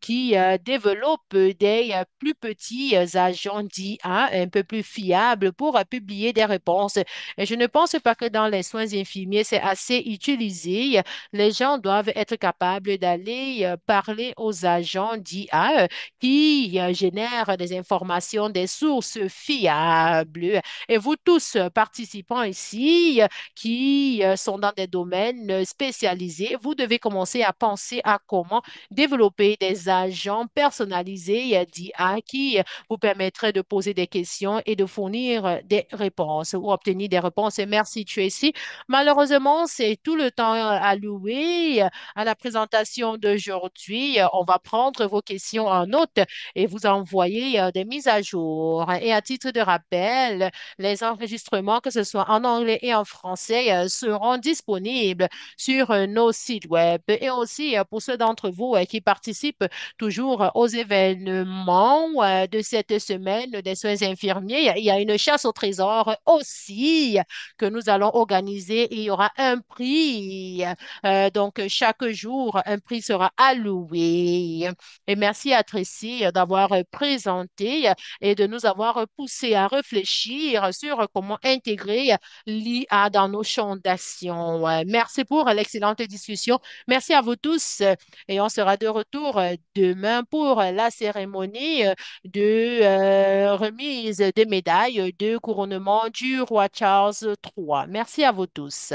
qui développent des plus petits agents d'IA un peu plus fiables pour publier des réponses. Et je ne pense pas que dans les soins infirmiers, c'est assez utilisé. Les gens doivent être capables d'aller parler aux agents d'IA qui génèrent des informations, des sources fiable. Et vous tous participants ici qui sont dans des domaines spécialisés, vous devez commencer à penser à comment développer des agents personnalisés d'IA qui vous permettraient de poser des questions et de fournir des réponses ou obtenir des réponses. Et merci, Tracy. Malheureusement, c'est tout le temps alloué à la présentation d'aujourd'hui. On va prendre vos questions en note et vous envoyer des mises à jour. Et à titre de rappel, les enregistrements, que ce soit en anglais et en français, seront disponibles sur nos sites web. Et aussi, pour ceux d'entre vous qui participent toujours aux événements de cette semaine des soins infirmiers, il y a une chasse au trésor aussi que nous allons organiser. Il y aura un prix. Donc, chaque jour, un prix sera alloué. Et merci à Tracy d'avoir présenté et de nous avoir poussé à réfléchir sur comment intégrer l'IA dans nos champs d'action. Merci pour l'excellente discussion. Merci à vous tous et on sera de retour demain pour la cérémonie de remise des médailles de couronnement du roi Charles III. Merci à vous tous.